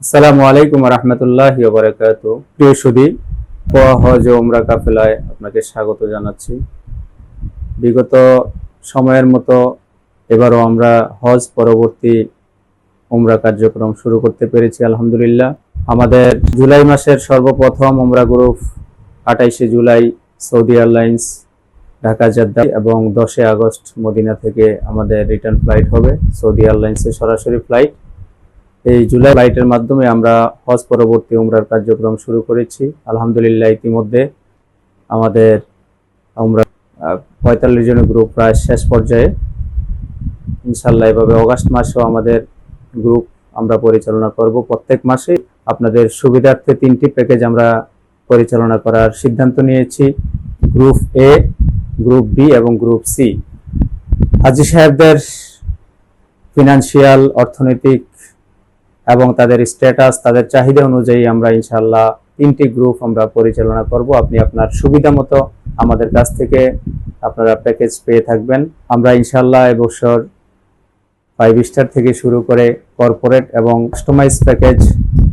আসসালামু আলাইকুম রাহমাতুল্লাহি ওয়া বারাকাতুহু। প্রিয় সুধী, হজ ও উমরা কাফেলায় আপনাকে স্বাগত জানাচ্ছি। বিগত সময়ের মতো এবারও আমরা হজ পরবর্তী উমরা কার্যক্রম শুরু করতে পেরেছি আলহামদুলিল্লাহ। আমাদের জুলাই মাসের সর্বপ্রথম উমরা গ্রুপ 28শে July Saudi Airlines Dhaka Jeddah এবং 10 আগস্ট মদিনা থেকে আমাদের রিটার্ন ফ্লাইট হবে। সৌদি এয়ারলাইন্সের সরাসরি ফ্লাইট। এই জুলাই ফ্লাইটের মাধ্যমে আমরা হজ পরবর্তী উমরার কার্যক্রম শুরু করেছি আলহামদুলিল্লাহ। ইতিমধ্যে আমাদের উমরা 45 জনের গ্রুপ প্রায় শেষ পর্যায়ে। ইনশাল্লাহ এভাবে অগাস্ট মাসেও আমাদের গ্রুপ আমরা পরিচালনা করব। প্রত্যেক মাসে আপনাদের সুবিধার্থে 3টি প্যাকেজ আমরা পরিচালনা করার সিদ্ধান্ত নিয়েছি, গ্রুপ এ, গ্রুপ বি এবং গ্রুপ সি। হাজী সাহেবদের ফিনান্সিয়াল, অর্থনৈতিক এবং তাদের স্ট্যাটাস, তাদের চাহিদা অনুযায়ী আমরা ইনশাআল্লাহ 3টি গ্রুপ আমরা পরিচালনা করব। আপনি আপনার সুবিধা মতো আমাদের কাছ থেকে আপনারা প্যাকেজ পেয়ে থাকবেন। আমরা ইনশাআল্লাহ এবছর 5 স্টার থেকে শুরু করে কর্পোরেট এবং কাস্টমাইজ প্যাকেজ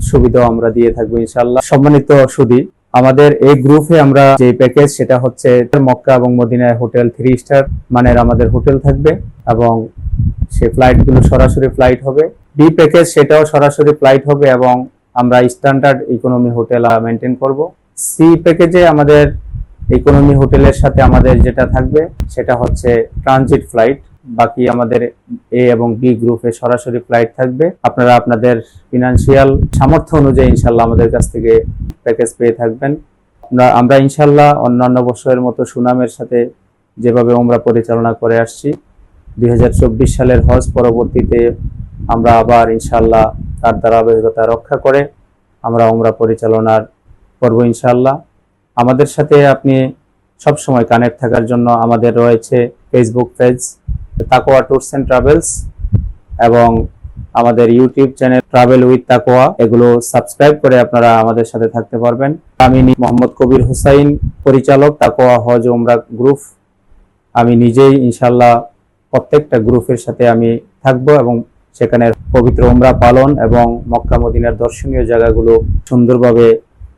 সুবিধাও আমরা দিয়ে থাকবো ইনশাআল্লাহ। সম্মানিত সুধী, আমাদের এই গ্রুপে আমরা যে প্যাকেজ সেটা হচ্ছে মক্কা এবং মদিনায় হোটেল 3 স্টার মানের আমাদের হোটেল থাকবে এবং সেই ফ্লাইটগুলো সরাসরি ফ্লাইট হবে। বি প্যাকেজ সেটাও সরাসরি ফ্লাইট হবে এবং আমরা স্ট্যান্ডার্ড ইকোনমি হোটেল মেনটেন করব। সি প্যাকেজে আমাদের ইকোনমি হোটেলের সাথে আমাদের যেটা থাকবে সেটা হচ্ছে ট্রানজিট ফ্লাইট। বাকি আমাদের এ এবং বি গ্রুপে সরাসরি ফ্লাইট থাকবে। আপনারা আপনাদের ফিনান্সিয়াল সামর্থ্য অনুযায়ী ইনশাল্লাহ আমাদের কাছ থেকে প্যাকেজ পেয়ে থাকবেন। আমরা ইনশাল্লাহ অন্যান্য বছরের মতো সুনামের সাথে যেভাবে উমরা পরিচালনা করে আসছি, 2024 সালের হজ পরবর্তীতে আমরা আবার ইনশাল্লাহ তার ধারাবাহিকতা রক্ষা করে আমরা উমরা পরিচালনার করব ইনশাল্লাহ। আমাদের সাথে আপনি সব সময় কানেক্ট থাকার জন্য আমাদের রয়েছে ফেসবুক পেজ তাকওয়া ট্যুরস এন্ড ট্রাভেলস এবং আমাদের ইউটিউব চ্যানেল ট্রাভেল উইথ তাকওয়া। এগুলো সাবস্ক্রাইব করে আপনারা আমাদের সাথে থাকতে পারবেন। আমি মোহাম্মদ কবির হোসাইন, পরিচালক তাকওয়া হজ ও উমরা গ্রুপ। আমি নিজেই ইনশাল্লাহ প্রত্যেকটা গ্রুপের সাথে আমি থাকবো এবং সেখানে পবিত্র উমরা পালন এবং মক্কা মদিনার দর্শনীয় জায়গাগুলো সুন্দরভাবে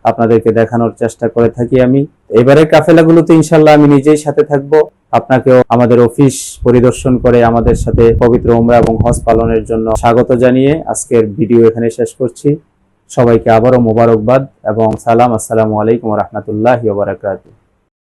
আপনাদেরকে দেখানোর চেষ্টা করে থাকি। আমি এবারে কাফেলাগুলোতে ইনশাল্লাহ আমি নিজেই সাথে থাকবো। আপনাকেও আমাদের অফিস পরিদর্শন করে আমাদের সাথে পবিত্র উমরা এবং হজ পালনের জন্য স্বাগত জানিয়ে আজকের ভিডিও এখানে শেষ করছি। সবাইকে আবারও মোবারকবাদ এবং সালাম। আসসালামু আলাইকুম ওয়া রাহমাতুল্লাহি ওয়া বারাকাতুহু।